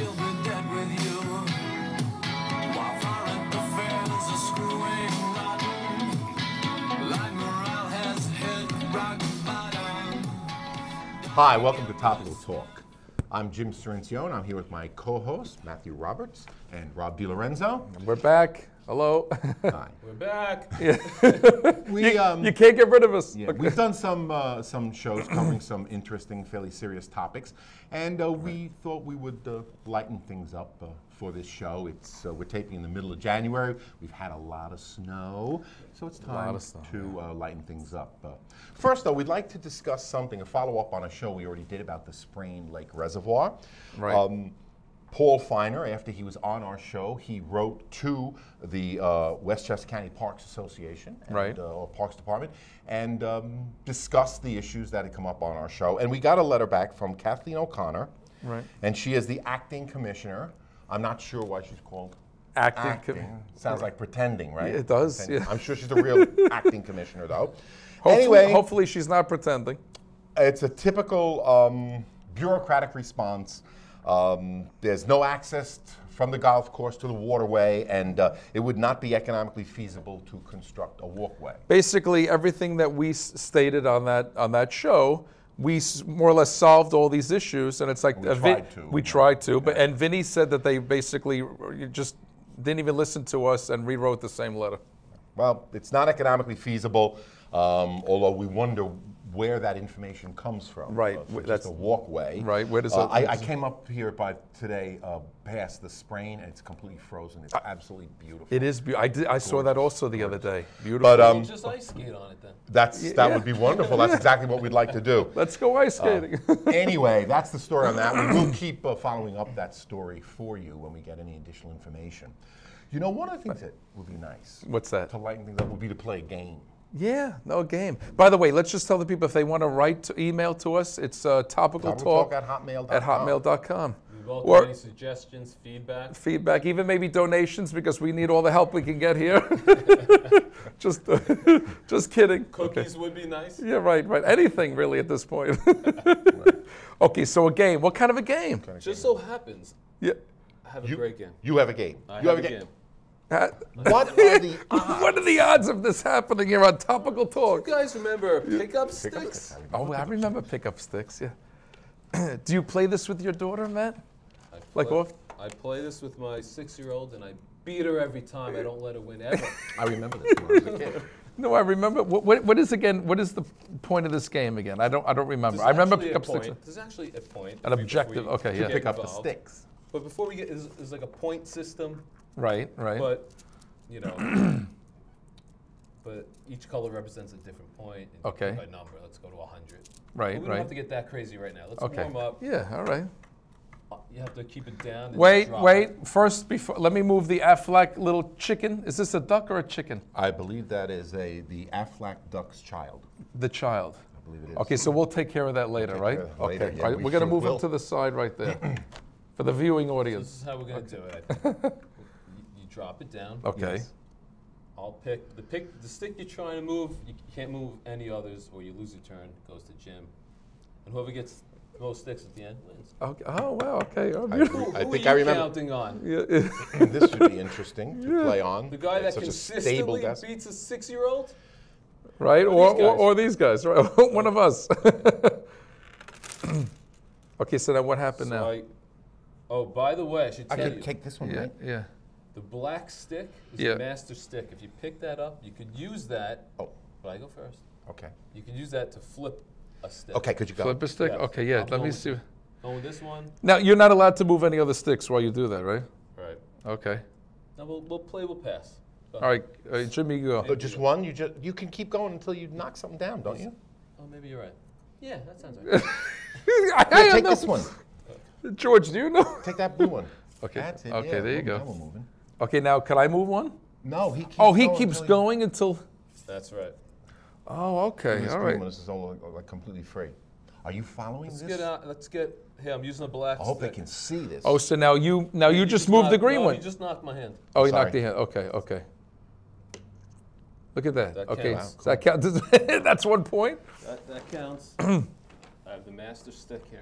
she'll be dead with you. While foreign affairs are screwing rotten, like morale has hit rock bottom. Hi, welcome to Topical Talk. I'm Jim Cirinac. I'm here with my co-hosts, Matthew Roberts and Rob DiLorenzo. We're back. Hello. Hi. We're back. Yeah. You can't get rid of us. Yeah, we've done some shows covering some interesting, fairly serious topics, and we thought we would lighten things up for this show. We're taping in the middle of January. We've had a lot of snow, so it's time to lighten things up. First, though, we'd like to discuss something, a follow-up on a show we already did about the Sprain Lake Reservoir. Right. Paul Feiner, after he was on our show, he wrote to the Westchester County Parks Association and, or Parks Department and discussed the issues that had come up on our show. And we got a letter back from Kathleen O'Connor, and she is the acting commissioner. I'm not sure why she's called acting. Sounds like pretending, right? Yeah, it does. Yeah. I'm sure she's a real acting commissioner, though. Hopefully she's not pretending. It's a typical bureaucratic response. There's no access from the golf course to the waterway, and it would not be economically feasible to construct a walkway. Basically, everything that we stated on that show, we more or less solved all these issues, and it's like we tried to. But and Vinny said that they basically just didn't even listen to us and rewrote the same letter. Well, it's not economically feasible, although we wonder where that information comes from. Right, that's a walkway. Right, where does I came up here today past the Sprain, and it's completely frozen. It's absolutely beautiful. It is beautiful. I saw that also the other day. Beautiful. But just ice skate on it then. That would be wonderful. That's exactly what we'd like to do. Let's go ice skating. Anyway, that's the story on that. We will keep following up that story for you when we get any additional information. You know, one of the things that would be nice. What's that? To lighten things up would be to play a game. Yeah, no game. By the way, let's just tell the people if they want to email to us, it's topicaltalk at hotmail.com. At hotmail.com. We welcome any suggestions, feedback. Even maybe donations, because we need all the help we can get here. just kidding. Cookies would be nice. Yeah, right. Anything really at this point. Okay, so a game. What kind of a game? Just so happens. Yeah. I have a great game. You have a game. I have a game. What are the odds? What are the odds of this happening here on Topical Talk? You guys remember pickup sticks? Oh, I remember pickup sticks, yeah. Do you play this with your daughter, Matt? I play this with my 6-year-old, and I beat her every time. I don't let her win ever. I remember this when I was a kid. No, I remember. What is the point of this game again? I don't remember. I remember pickup sticks. There's actually a point. An objective. Okay, yeah. Pick up the sticks. But before we get, there's like a point system. Right. But, you know, but each color represents a different point. And Okay. by number, let's go to 100. Right, but we don't have to get that crazy right now. Let's warm up. Yeah, all right. You have to keep it down. And Wait. drop it. First, let me move the Aflac little chicken. Is this a duck or a chicken? I believe that is the Aflac duck's child. The child. I believe it is. Okay, so we'll take care of that later, right? Later, Okay, yeah, right. We're going to move him to the side right there for the viewing audience. This is how we're going to do it, I think. You drop it down. Okay. Yes. I'll pick the stick you're trying to move. You can't move any others, or you lose your turn. It goes to Jim, and whoever gets the most sticks at the end wins. Okay. Oh wow. Okay. Oh, Who I think are I you remember. counting on? yeah. This should be interesting to play on. The guy that It's such a stable consistently desk. beats a 6-year-old. Right. Or these guys. Right. One of us. Okay. So now what happened now? Oh, by the way, I should I tell could you. take this one, Yeah. right? Yeah. The black stick is Yeah. the master stick. If you pick that up, you could use that. Oh. But I go first. Okay. You can use that to flip a stick. Okay, could you go? Flip a stick. Yeah. Okay. Yeah. I'm Let going me with- see. Going with this one. Now you're not allowed to move any other sticks while you do that, right? Right. Okay. Now we'll pass. Go All ahead. right. Jimmy, you go. Oh, just one? You can keep going until you knock something down, don't you? Oh, maybe you're right. Yeah, that sounds right. Here, take this one. George, do you know? Take that blue one. Okay. That's it. Okay. Yeah, There you go. now we're moving. Okay. Now, can I move one? No, he keeps Oh, he going keeps until going until. That's right. Oh, okay. This All blue right. one, this is all like completely free. Are you following Let's this? get out. Let's get. Hey, I'm using a black I hope they stick. can see this. Oh, so now you just moved the green no, one. You just knocked my hand. Oh, you Sorry. knocked the hand. Okay. Okay. Look at that. That Okay. counts. So that counts. That's 1 point. That counts. I have the master stick here.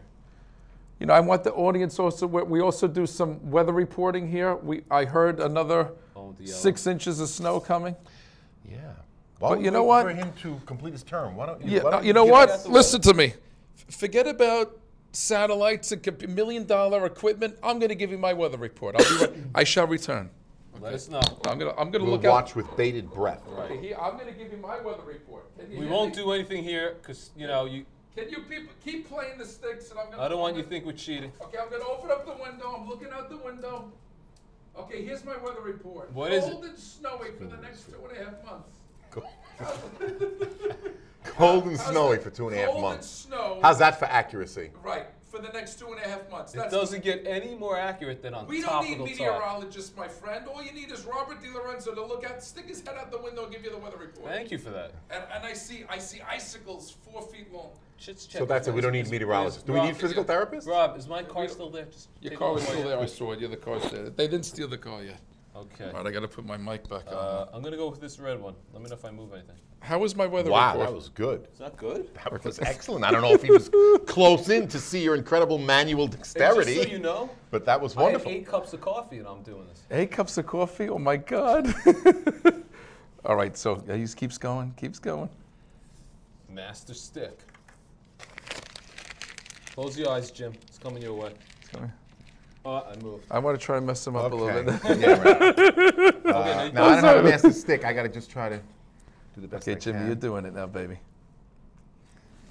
You know, I want the audience also. We also do some weather reporting here. I heard another 6 inches of snow coming. Yeah. But you know what? For him to complete his term. Why don't you? Yeah. Why don't You know what? the Listen to me. Forget about satellites and $1 million equipment. I'm going to give you my weather report. I'll be right. I shall return. Let us know. I'm gonna We'll look watch out. with bated breath. Okay, here, I'm gonna give you my weather report. Can you We hear won't me? do anything here because you know you. Can you people keep playing the sticks and I'm gonna. I don't want you to think we're cheating. Okay, I'm gonna open up the window. I'm looking out the window. Okay, here's my weather report. What is it? Cold and snowy for the next 2.5 months. Cold and snowy for 2.5 Cold months. and snow. How's that for accuracy? Right, for the next 2.5 months. It doesn't get any more accurate than on We don't topical need talk. meteorologists, my friend. All you need is Robert DiLorenzo to look out, stick his head out the window, and give you the weather report. Thank you for that. And I see icicles 4 feet long. So that's it. We don't need meteorologists. Do we need physical therapists? Rob, is my car still there? Just Your take car it was away. still there. I saw it. Yeah, the car's there. They didn't steal the car yet. Okay. All right, I got to put my mic back on. I'm gonna go with this red one. Let me know if I move anything. How was my weather Wow, report? that was good. Is that good? That was excellent. I don't know if he was close in to see your incredible manual dexterity, Just so you know, but that was I had wonderful. 8 cups of coffee and I'm doing this. 8 cups of coffee? Oh my God. All right, so he keeps going, keeps going. Master stick. Close your eyes, Jim. It's coming your way. It's coming. Oh, I moved. I want to try and mess him up a little bit. Yeah, right. Okay, No, I don't have a master stick. I got to just try to do the best Okay, I Jimmy, can. you're doing it now, baby.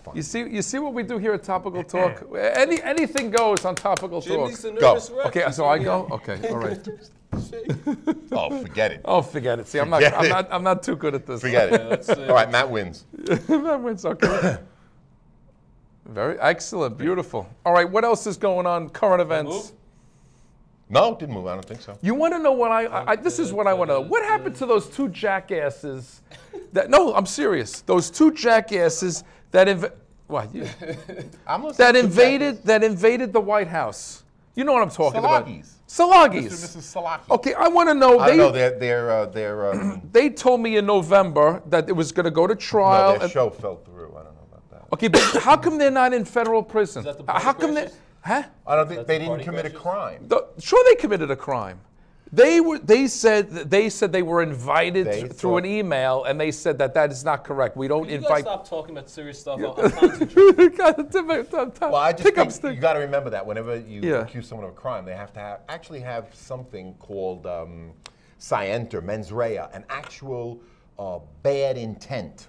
Fine. You see what we do here at Topical Talk? Anything goes on Topical Jimmy's Talk. the nervous wreck. Okay, He's so I gonna go? get- Okay, all right. Oh, forget it. Oh, forget it. See, Forget it. I'm not too good at this. Forget Yeah, let's, it. All right, Matt wins. That wins, okay. Very excellent, beautiful. All right, what else is going on? Current events. Move? No, didn't move. I don't think so. You want to know what I this is what I want to know. What happened to those 2 jackasses? No, I'm serious. Those 2 jackasses that that invaded the White House. You know what I'm talking about? Salagis. Salagis. Mr. and Mrs. Salaki. Okay, I want to know. I don't know. They're They told me in November that it was going to go to trial. no, their show fell through. I don't know about that. Okay, but how come they're not in federal prison? Is that the party How come they? crashes? Huh? I don't think That's they the didn't party commit a crashes? crime. Sure, they committed a crime. They said they were invited They through an thought- email, and they said that is not correct. We don't Can you guys invite. stop talking about serious stuff? I'm concentrating. Well, I just Pick up think stick. you got to remember that whenever you Yeah. accuse someone of a crime, they have to actually have something called scienter, mens rea, an actual bad intent.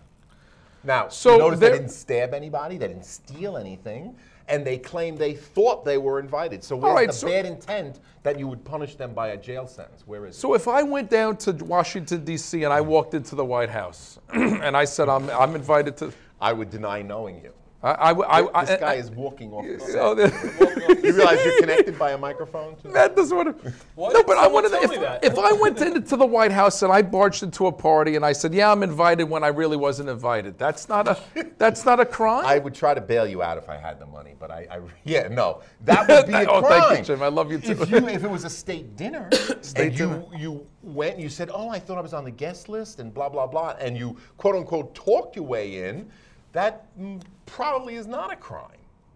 Now, So you notice they there- didn't stab anybody, they didn't steal anything, and they claim they thought they were invited. So All where's right, the so- bad intent that you would punish them by a jail sentence? Where is it? So if I went down to Washington D.C. and I walked into the White House and I said I'm invited to, I would deny knowing you. this This guy is walking off the set. Oh, You realize you're connected by a microphone? Too? Matt doesn't want to. Why No, didn't but I someone wanted tell to. me that? If I went into the White House and I barged into a party and I said, "Yeah, I'm invited," when I really wasn't invited, that's not a crime. I would try to bail you out if I had the money, but yeah, no, that would be a crime. Oh, thank you, Jim. I love you too. If it was a state dinner, and you went and you said, "Oh, I thought I was on the guest list," and blah blah blah, and you quote unquote talked your way in, that probably is not a crime.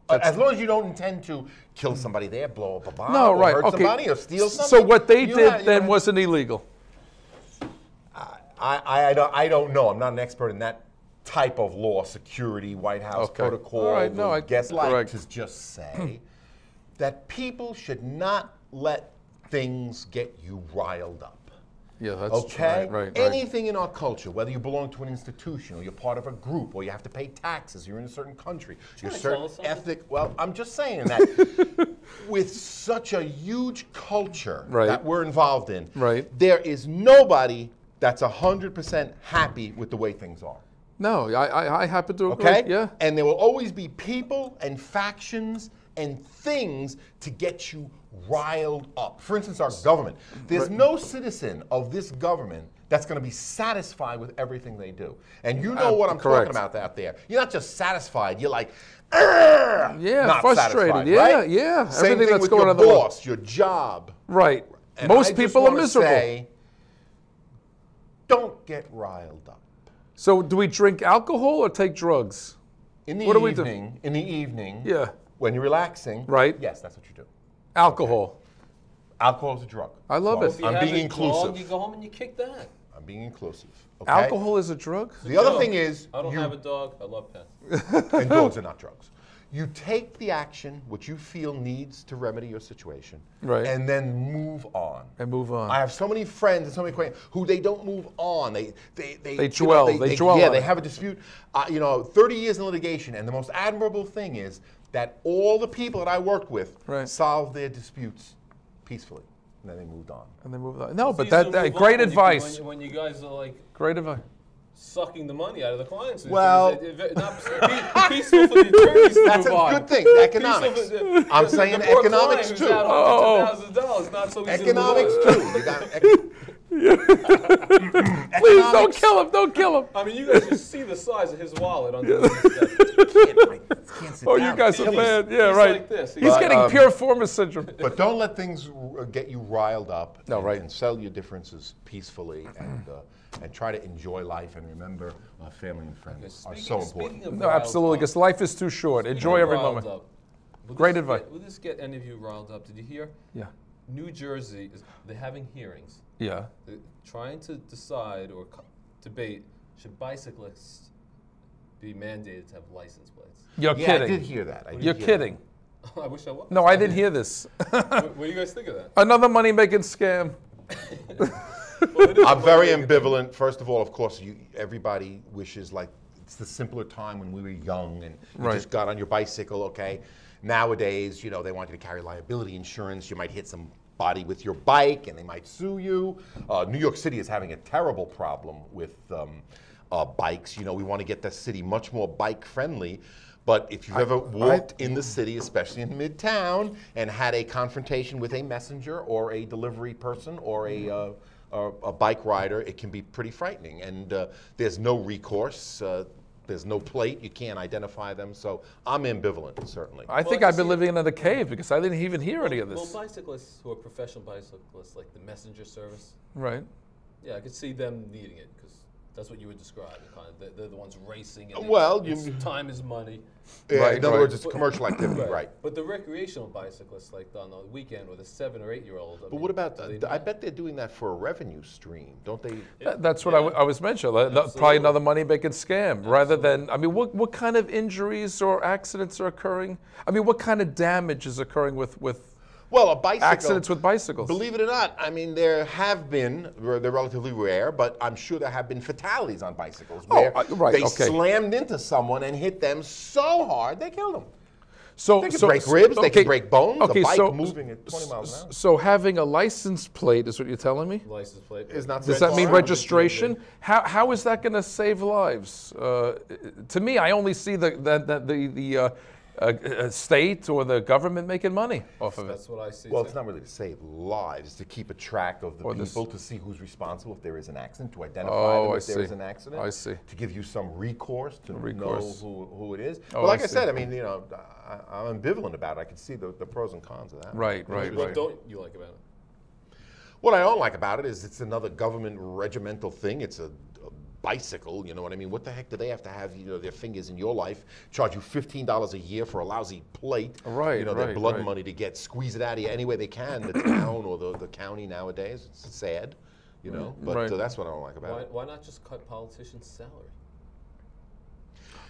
As long as you don't intend to kill somebody there, blow up a bomb, No, or right? hurt Okay. somebody, or steal something. So what they you did have- you then have- wasn't illegal. I don't know. I'm not an expert in that type of law, security, White House Okay. protocol. All right, no, I guess like correct. to just say that people should not let things get you riled up. Yeah, that's Okay? right. Anything in our culture, whether you belong to an institution or you're part of a group or you have to pay taxes, you're in a certain country, you're to tell certain us something? ethnic. Well, I'm just saying that with such a huge culture Right. that we're involved in, Right. there is nobody that's 100% happy with the way things are. No, I happen to agree. Okay? Yeah. And there will always be people and factions and things to get you riled up. For instance, our government. There's no citizen of this government that's going to be satisfied with everything they do. And you know what I'm correct. talking about out there. You're not just satisfied, you're like, Yeah, not frustrated. satisfied, Yeah, right? yeah. Same Everything thing that's with going your on in the world. boss, your job. Right. And Most I just people are wanna miserable. say, don't get riled up. So do we drink alcohol or take drugs? In the What do we do? evening, in the evening, Yeah. When you're relaxing, Right. yes, that's what you do. Alcohol. Alcohol is a drug. I love So it. If you I'm have being a inclusive. dog, you go home and you kick that. I'm being inclusive. Okay? Alcohol is a drug? The other No, thing is, I don't you, have a dog. I love pets. and dogs are not drugs. You take the action which you feel needs to remedy your situation, Right. and then move on. And move on. I have so many friends and so many acquaintances who they don't move on. They dwell. They dwell Yeah, on they it. have a dispute. 30 years in litigation, and the most admirable thing is that all the people that I worked with Right. solved their disputes peacefully, and then they moved on. And they move on. No, It's but easy to that move great on advice. when you guys are like Great advice. sucking the money out of the clients. Well- it's not peaceful for the attorneys to That's move a on. good thing. Economics. Peaceful for I'm saying the poor economics client too. who's out hundreds of thousands of dollars, not so easy to move Economics on. too. You got Please don't kill him. Don't kill him. I mean, you guys just see the size of his wallet under his desk. Can't sit Oh, down. you guys are He's- mad. Yeah, he's right. like this. He's But, getting pure former syndrome. But don't let things get you riled up. No, and, right. And settle your differences peacefully, and try to enjoy life. And remember, family and friends are so important. No, absolutely, because life is too short. Enjoy every moment. Great advice. Will this get any of you riled up? Did you hear? Yeah. New Jersey, they're having hearings. Yeah. They're trying to decide or debate, should bicyclists be mandated to have license plates? You're Yeah, kidding. I did hear that. You're kidding. I wish I was. No, I didn't hear this. What do you guys think of that? Another money-making scam. Well, it is I'm a very money-making ambivalent. First of all, of course, everybody wishes like it's the simpler time when we were young and you Right. just got on your bicycle. Okay, nowadays, they want you to carry liability insurance. You might hit somebody with your bike and they might sue you. New York City is having a terrible problem with bikes. We want to get the city much more bike friendly. But if you've ever walked in the city, especially in Midtown, and had a confrontation with a messenger or a delivery person or a bike rider, it can be pretty frightening. And there's no recourse. There's no plate. You can't identify them. So I'm ambivalent, certainly. I think I I've been see- living in a cave because I didn't even hear any of Well, this. bicyclists who are professional bicyclists, like the messenger service, Right. yeah, I could see them needing it because that's what you were describing. Kind of, they're the ones racing. And Well, time is money. Yeah, Right, in other right. words, it's commercial activity, right. But the recreational bicyclists, like on the weekend with a 7 or 8 year old. But what about, I bet they're doing that for a revenue stream, don't they? That's what I was mentioning. Probably Absolutely. another money-making scam. Rather than, I mean, what kind of injuries or accidents are occurring? I mean, what kind of damage is occurring with Well, a bicycle. accidents with bicycles? Believe it or not, I mean, there have been, they're relatively rare, but I'm sure there have been fatalities on bicycles where right, they okay. slammed into someone and hit them so hard they killed them. So They can break ribs, they can break bones, a bike moving at 20 miles an hour. So having a license plate is what you're telling me? license plate Is not Does so that mean far. registration? How is that going to save lives? To me, I only see the state or the government making money off of it. That's what I see. Well, too. it's not really to save lives, to keep a track of the Or this- people, to see who's responsible if there is an accident, to identify Oh, them I if there is see. an accident. I see. To give you some recourse to Recourse. know who it is. Oh, But like I I see. said, I mean, I'm ambivalent about it. I can see the pros and cons of that. Right, right, What right. don't you like about it? What I don't like about it is it's another government regimental thing. It's a bicycle, you know what I mean? What the heck do they have to have, their fingers in your life, charge you $15 a year for a lousy plate, Right, their right, blood right. money to squeeze it out of you any way they can, the town or the county nowadays. It's sad, but Right. That's what I don't like about it. Why not just cut politicians' salary?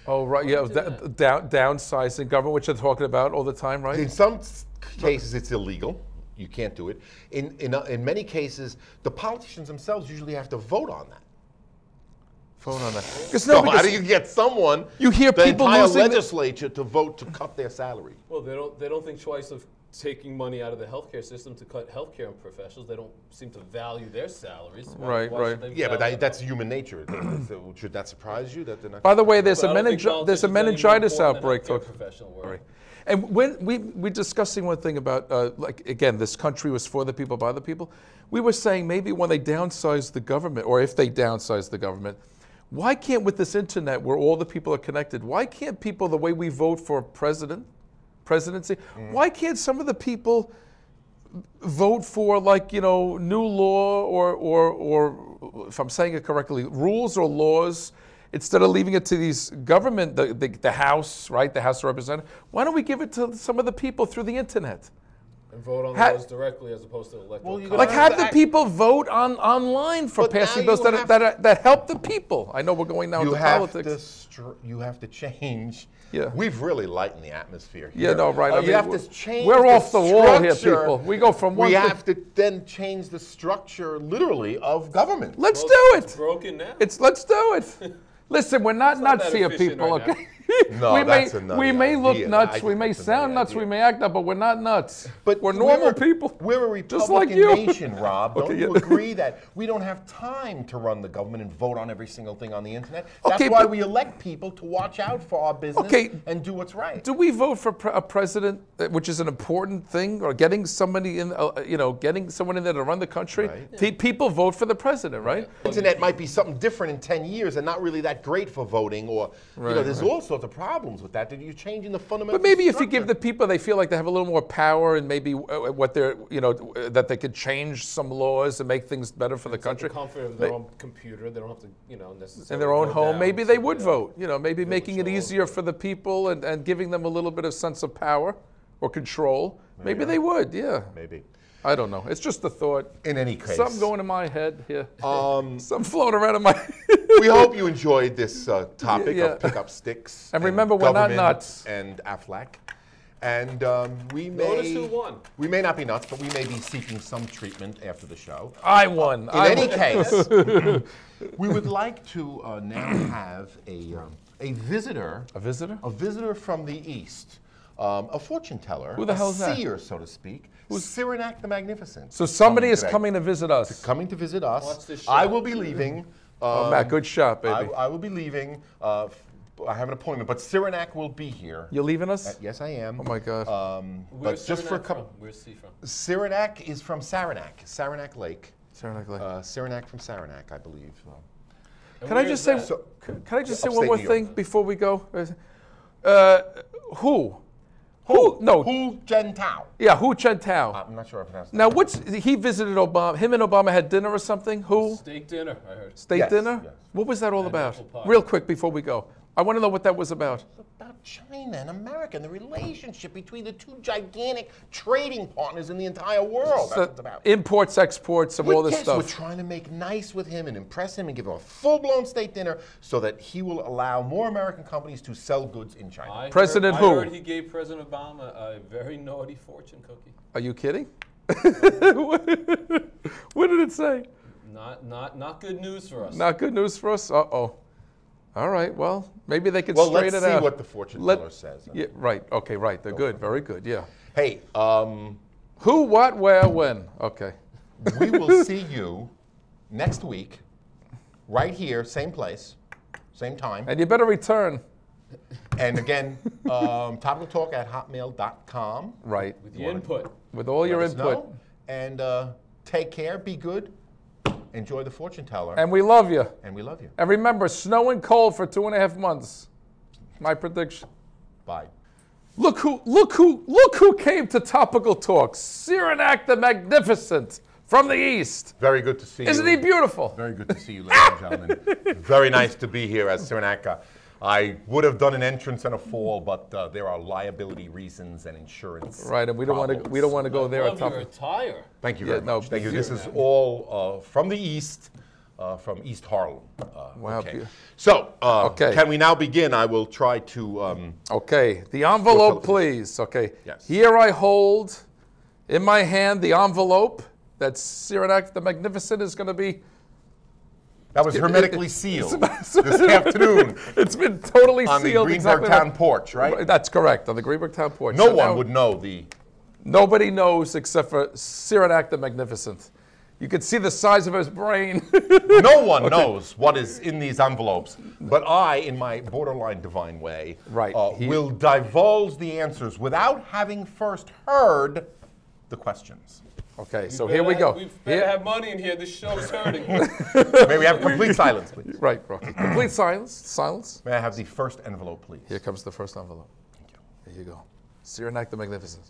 Oh, right, yeah, Why do downsizing government, which they're talking about all the time, right? In some cases, it's illegal. You can't do it. In many cases, the politicians themselves usually have to vote on that. Vote on that. Because So how do you get someone, You hear the people entire losing the- legislature, to vote to cut their salary? Well, they don't think twice of taking money out of the healthcare system to cut healthcare professionals. They don't seem to value their salaries. Right, Why right. should they Yeah, but value that's human nature. So should that surprise you that they're not? By the way, there's But a I don't think there's a politicians are any more meningitis important than outbreak. healthcare professional work. Right. And when we're discussing one thing about, like, again, this country was for the people, by the people. We were saying maybe when they downsize the government, or if they downsize the government, why can't, with this internet where all the people are connected, why can't people, the way we vote for presidency, why can't some of the people vote for, like, new law or if I'm saying it correctly, rules or laws, instead of leaving it to these government, the House, right, the House of Representatives, why don't we give it to some of the people through the internet? And vote on those directly as opposed to electoral. Well, Like have the people vote online for But passing now bills you that help the people. I know we're going now into politics. You have to change. Yeah. We've really lightened the atmosphere here. Yeah, no, right. I You mean, have to change. we're off the wall here, structure. people. We go from one We thing- have to then change the structure, literally, of government. Let's Well, do it's it. broken now. Let's do it. Listen, we're not not nuts that here, efficient people. right Okay. No, we that's may, a nutty we may look idea. nuts, I we think may that's a sound nutty nuts, we idea. may act nuts, but we're not nuts. But we're normal people. We're a Republican Just like you. nation, Rob. Don't Okay, you yeah. agree that we don't have time to run the government and vote on every single thing on the internet? That's Okay, why but- we elect people to watch out for our business Okay. and do what's right. Do we vote for a president, which is an important thing, or getting somebody in, getting someone in there to run the country? Right. People vote for the president, right? Internet might be something different in 10 years and not really that great for voting, or there's all sorts of problems with that. You're changing the fundamental. But maybe if you structure. give the people, they feel like they have a little more power, and maybe what they're, that they could change some laws and make things better for the country. The comfort of their own computer, they don't have to, necessarily In their own go home, down maybe to they the, would vote. Maybe making it hall. easier for the people and giving them a little bit of sense of power or control. Maybe they would, yeah. Maybe. I don't know. It's just a thought. In any case, Something going in my head here. Something floating around in my we hope you enjoyed this topic Yeah. of pickup sticks. And remember, we're not government nuts. And Aflac. And we Notice may who won. We may not be nuts, but we may be seeking some treatment after the show. I won. In any case, we would like to now have a visitor. A visitor? A visitor from the East. A fortune teller. Who the hell is a that? seer, so to speak. Who's Cirinac the Magnificent. So somebody is today. coming to visit us. Coming to visit us. Watch this show. I will be leaving. Oh, Matt, good shot, baby. I will be leaving. I have an appointment, but Cirinac will be here. You're leaving us? Yes, I am. Oh my God. Where's But just for a Cirinac couple. from? Where's he from? Cirinac is from Saranac Lake. Saranac Lake. Saranac from Saranac, I believe. And Can I where just is say? that? So- Can I just say one Upstate more New thing York. before we go? Who? Who? No. Hu Jintao. Yeah, Hu Jintao. I'm not sure if I pronounced Now, that. he visited Obama. Him and Obama had dinner or something. Who? Steak dinner, I heard. State Yes, dinner? yes. What was that all And about? apple pie. Real quick before we go. I want to know what that was about. About China and America and the relationship between the two gigantic trading partners in the entire world. That's what it's about. Imports, exports, and all this Yes, stuff. we're trying to make nice with him and impress him and give him a full-blown state dinner so that he will allow more American companies to sell goods in China. President I who? heard he gave President Obama a very naughty fortune cookie. Are you kidding? What did it say? Not good news for us. Not good news for us? Uh-oh. All right, well, maybe they could Well, straighten let's it see out. what the fortune teller says. Yeah, right, okay, right. They're good, very good, yeah. Hey, Who, what, where, when? Okay. we will see you next week, right here, same place, same time. And you better return. And again, topicaltalk@hotmail.com. Right. With your input. With all your Let us input. know. And take care, be good, enjoy the fortune teller, And we love you. and we love you. And remember, snow and cold for 2.5 months. My prediction. Bye. Look who came to Topical Talk. Cirinac the Magnificent from the East. Very good to see you. Isn't he beautiful? Very good to see you, ladies and gentlemen. Very nice to be here as Cirinac. I would have done an entrance and a fall, but there are liability reasons and insurance. Right, and we don't want to go there at Love your Topical. attire. Thank you Yeah, very no, much. Thank you. you- This is all from the East, from East Harlem. Wow, Okay. beautiful. So, Okay. can we now begin? I will try to. Okay, the envelope, television. please. Okay. Yes. Here I hold in my hand the envelope that Cirinac the Magnificent is going to be. That was hermetically sealed this afternoon It's been totally on the sealed. Greenberg exactly Town right. porch, right? That's correct, on the Greenberg Town porch. No So one now would know the. Nobody knows except for Cirinac the Magnificent. You can see the size of his brain. No one knows what is in these envelopes, but I, in my borderline divine way, Right. will divulge the answers without having first heard the questions. Okay, so here we go. We better Here- have money in here. This show's hurting. May we have complete silence, please? Right, Rocky. Complete silence. Silence. May I have the first envelope, please? Here comes the first envelope. Here you go. Cirinac the Magnificent.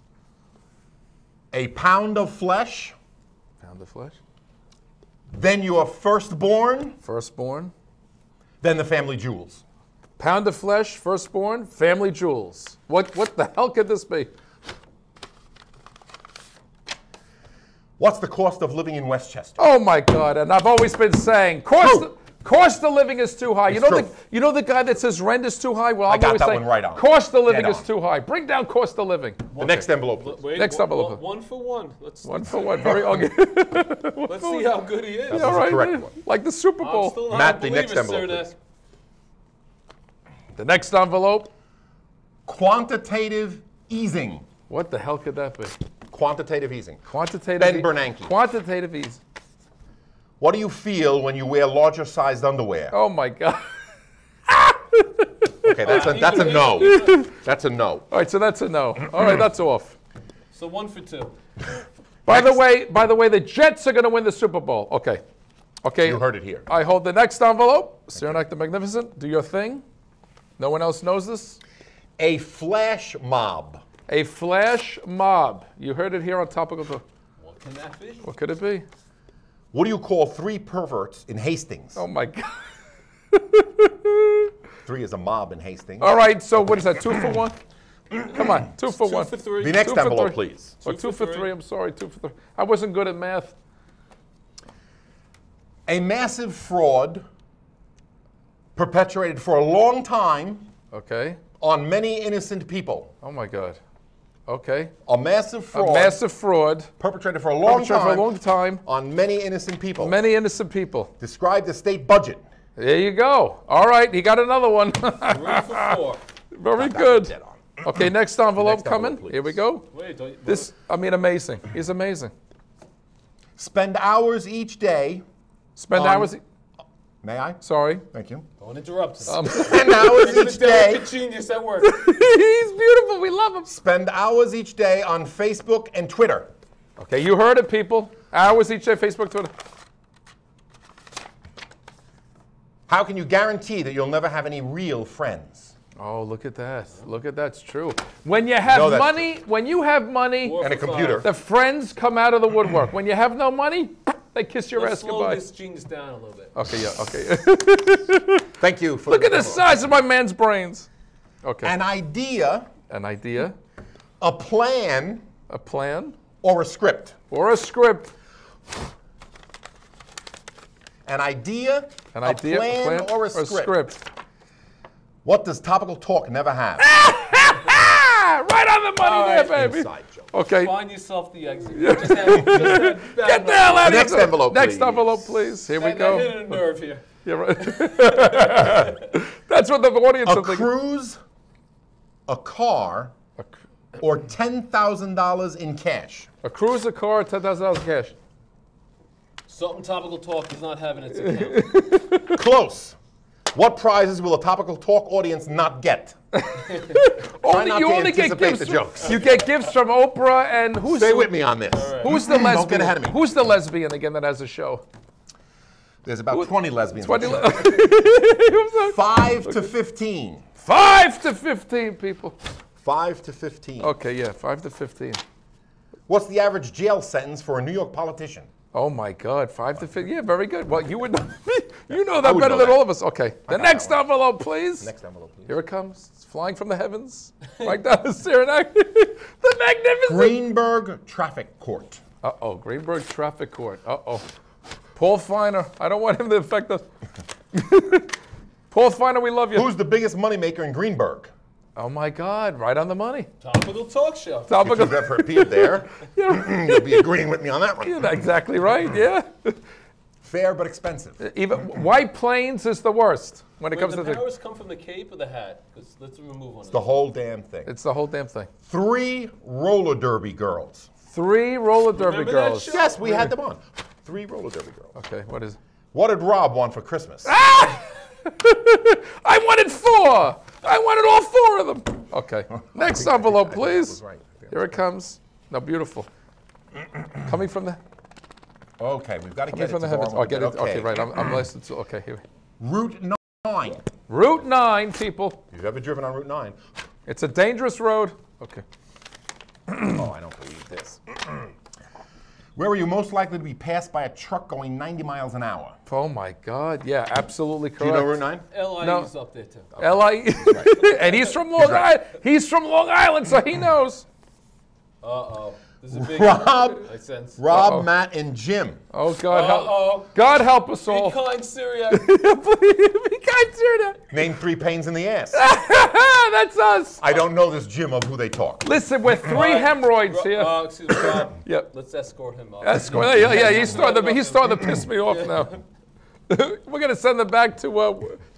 A pound of flesh, Pound of flesh. then your firstborn, Firstborn. Then the family jewels. Pound of flesh, firstborn, family jewels. What the hell could this be? What's the cost of living in Westchester? Oh my God! And I've always been saying, cost of living is too high. It's true. You know the guy that says rent is too high. Well, I I'm got always that saying, one right on. cost of living Dead is on. too high. Bring down cost of living. The next envelope, please. Wait, Next envelope. One for one. Let's One for one. Very okay. let's see how good he is. That All was the right, correct yeah. one. Like the Super I'm Bowl. still not Matt, a the believer, next envelope, Cirinac. please. The next envelope. Quantitative easing. What the hell could that be? Quantitative easing. Quantitative. Ben Bernanke. Quantitative ease. What do you feel when you wear larger sized underwear? Oh my God. Okay, that's a no. That's a no. All right, so that's a no. All right, that's off. So 1 for 2. By the way, the Jets are going to win the Super Bowl. Okay. Okay. You heard it here. I hold the next envelope. Cirinac the Magnificent, do your thing. No one else knows this. A flash mob. A flash mob. You heard it here on Topical. What can that be? What could it be? What do you call 3 perverts in Hastings? Oh my God. 3 is a mob in Hastings. All right, so what is that, 2 for 1? Come on, 2 for 1. 2 for 3. The next 2 for envelope, 3. please. Or 2 for 3, I'm sorry, 2 for 3. I wasn't good at math. A massive fraud perpetuated for a long time Okay. on many innocent people. Oh my God. Okay. A massive fraud A massive fraud perpetrated for a long time for a long time. on many innocent people. Many innocent people. Describe the state budget. There you go. All right, he got another one. 3 for 4. Very good. Dead on. Okay, next envelope Next coming. envelope, please. Here we go. Wait, don't, This, I mean, amazing. He's amazing. Spend hours each day. Spend hours. May I? Sorry. Thank you. don't interrupt him. Spend hours He's each a day. delicate genius at work. He's beautiful. We love him. Spend hours each day on Facebook and Twitter. Okay, you heard it, people. Hours each day, Facebook, Twitter. How can you guarantee that you'll never have any real friends? Oh, look at that. Look at that's true. When you have No, that's money, when you have money, 4 And a for computer. 5. the friends come out of the woodwork. When you have no money, they kiss your Let's ass slow goodbye. this genius down a little bit. Okay, yeah, okay. Thank you for Look at the size of my man's brains. Okay. An idea, An idea, a plan, a plan, or a script. or a script. An idea, An a idea, plan, or a script. What does Topical Talk never have? Ah, right on the money there, baby. Inside joke. Okay. Find yourself the exit. Just had bad Get the hell out of Next here. envelope, Next please. envelope, please. Here we That go. hit a nerve here. Yeah, right. That's what the audience A are thinking. cruise, a car, or $10,000 in cash. A cruiser car, $10,000 cash. Something Topical Talk does not have in its account. Close. What prizes will a Topical Talk audience not get? not You to only get anticipate gifts. the jokes. You get gifts from Oprah and who's Stay with me on this. Who's the lesbian? Don't get ahead of me. Who's the lesbian again that has a show? There's about 20 lesbians. 20 5 to 15. 5 to 15 people. 5 to 15. Okay, yeah, 5 to 15. What's the average jail sentence for a New York politician? Oh my God, 5 to 15. Yeah, very good. Well, you would know. You know that would better know than that. all of us. Okay, the next that envelope, please. Next envelope, please. Here it comes. It's flying from the heavens. Like that is Cirinac. The magnificent. Greenberg Traffic Court. Uh-oh, Greenberg Traffic Court. Uh-oh. Paul Feiner. I don't want him to affect us. Paul Feiner, we love you. Who's the biggest moneymaker in Greenberg? Oh my God, right on the money. Topical Talk Show. If Topical. you've ever appeared there, you'll be agreeing with me on that one. Yeah, exactly right, yeah. Fair but expensive. Even White Plains is the worst when it Wait, comes the to the. powers come from the cape or the hat? 'Cause let's remove one. The whole damn thing. It's the whole damn thing. 3 roller derby girls. 3 roller derby Remember that girls. show? Yes, we had them on. 3 roller derby girls. Okay, what is? What did Rob want for Christmas? I wanted 4. I wanted all 4 of them. Okay, next envelope, I please. was right. Here it comes. No, beautiful. Coming from the Okay, we've got to coming get from the it to heavens. where I Oh, get want it. to Okay, right. I'm licensed. Okay, here. Route 9. Route 9, people. If you've ever driven on Route 9, It's a dangerous road. Okay. oh, I don't believe this. Where are you most likely to be passed by a truck going 90 miles an hour? Oh my God! Yeah, absolutely correct. Do you know Route 9? LIE's up there too. LIE, and he's from Long Island. He's from Long Island, so he knows. Uh-oh. This is a big Rob, I sense. Rob, Matt, and Jim. Oh God! Uh-oh. God help us all. Be kind, Syriac. Be kind, Syriac. Name 3 pains in the ass. That's us. I don't know this Jim of who they talk. Listen, we're 3 hemorrhoids here. Excuse me, Rob. Yep. Let's escort him up. Yeah, he's starting to piss me off now. We're gonna send them back to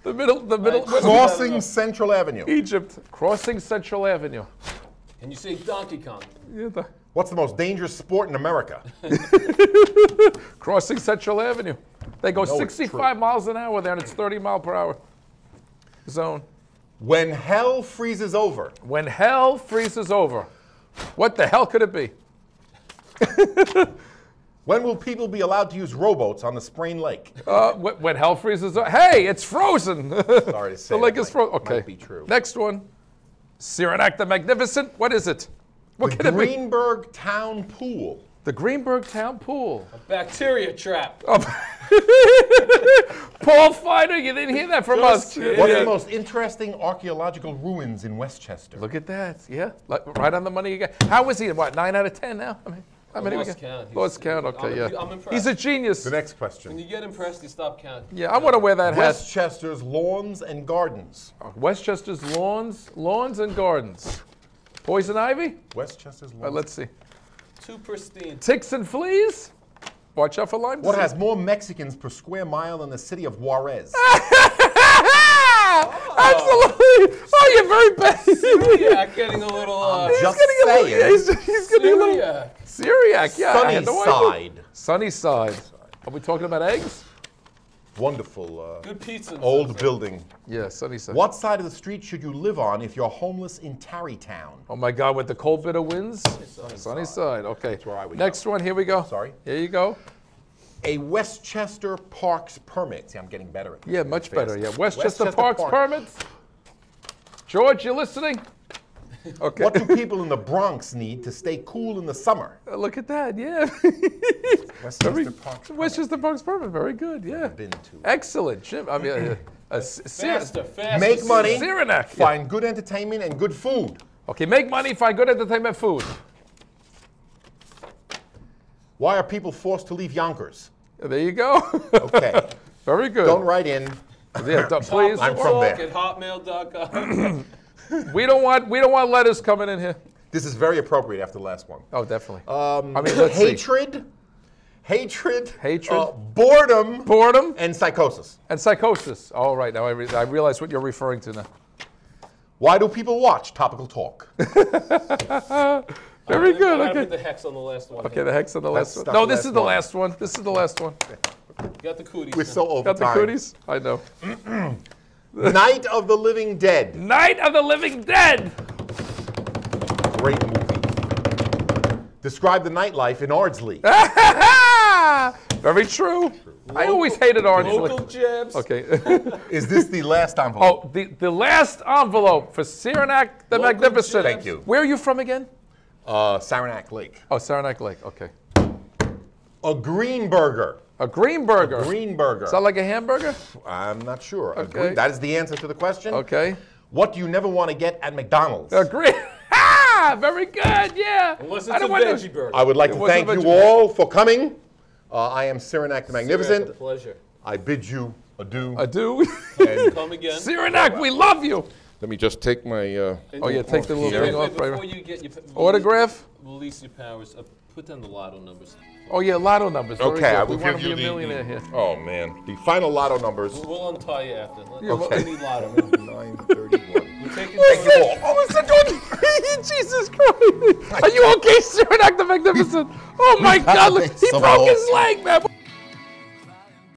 the middle. Crossing Central Avenue. Egypt. Crossing Central Avenue. And you say Donkey Kong. Yeah, What's the most dangerous sport in America? Crossing Central Avenue. They go No, it's 65 miles an hour there, and it's 30 mile per hour zone. When hell freezes over. When hell freezes over. What the hell could it be? When will people be allowed to use rowboats on the Sprain Lake? When hell freezes over. Hey, it's frozen. Sorry to say. The lake that is frozen. Okay. Might be true. Next one. Cyrenac the Magnificent. What is it? What The can it be? Greenberg Town Pool. The Greenberg Town Pool. A bacteria trap. Paul Fider, you didn't hear that from Just us. kidding. What's Yeah. the most interesting archaeological ruins in Westchester? Look at that. Yeah. Right on the money you got. How is he? What, 9 out of 10 now? I mean, how many Lost we got? count. Lost count. Okay, yeah. I'm impressed. He's a genius. The next When question. you get impressed, you stop counting. Yeah, I want to wear that hat. Westchester's lawns and gardens. Westchester's lawns and gardens. Poison ivy? Westchester's lawns. Let's see. Too pristine. Ticks and fleas? Watch out for Lyme What disease. has more Mexicans per square mile than the city of Juarez? Absolutely. Oh, you're very bad. Syriac getting a little. Just getting a little, saying. he's getting a little. Syriac. Syriac, yeah. I had no idea. Sunnyside. Sunnyside. Are we talking about eggs? Wonderful Good pizza. in old Sunset. building. Yeah, Sunnyside. What side of the street should you live on if you're homeless in Tarrytown? Oh my God, with the cold bitter winds? Sunnyside. Okay. That's where I would Next go. one, here we go. Sorry? Here you go. A Westchester Parks permit. See, I'm getting better at this. Yeah, much better. Fast. Yeah, Westchester Parks permits. George, you listening? Okay. What do people in the Bronx need to stay cool in the summer? Look at that. Yeah. Westchester Parks permit. Westchester Parks permit. Very good. Yeah. Been to. Excellent, Jim. I mean, Faster. Make money, Cirinac. find good entertainment and good food. Okay, make money, find good entertainment, food. Why are people forced to leave Yonkers? There you go. Okay. Very good. Don't write in. Yeah, please. I'm from there. At hotmail.com. We don't want letters coming in here. This is very appropriate after the last one. Oh, definitely. I mean, let's see. Hatred, Hatred. boredom, Boredom and psychosis. and psychosis. All right, now I realize what you're referring to now. Why do people watch Topical Talk? Very good. I Okay. put the hex on the last one. Okay, the hex on the last That's one. not No, the this is last the one. last one. This is the last one. You got the cooties. We're now. so over Got the time. cooties? I know. Night of the Living Dead. Night of the Living Dead. Great movie. Describe the nightlife in Ardsley. Very true. I always hated Local Ardsley. jabs. Okay. Is this the last envelope? Oh, the last envelope for Cirinac the Local Magnificent. jabs. Thank you. Where are you from again? Saranac Lake. Oh, Saranac Lake. Okay. A green burger. A green burger. Green burger. Sound like a hamburger? I'm not sure. A Okay. that is the answer to the question. Okay. What do you never want to get at McDonald's? A green. Ha! Very good. Yeah. Unless I it's a don't want to- veggie burger. I would like to wasn't thank you vegetarian. all for coming. I am Cirinac the Syriac, Magnificent. a pleasure. I bid you adieu. Adieu. And Come again. Cyrenac, we love you. let me just take my. Oh, yeah, take the little Here. thing off. Before Right. you get your Autograph? release your powers, put down the lotto numbers. Oh, yeah, lotto numbers. Very Okay, good. I We will want give to you be a millionaire here. Oh man, the final lotto numbers. We'll untie you after. Okay. We need lotto. 931. We're taking Thank you all. Oh, Mr. Jordan. Jesus Christ. Are you okay, Cyrenac the Magnificent? Oh, my God. Look, he So broke old. his leg, man.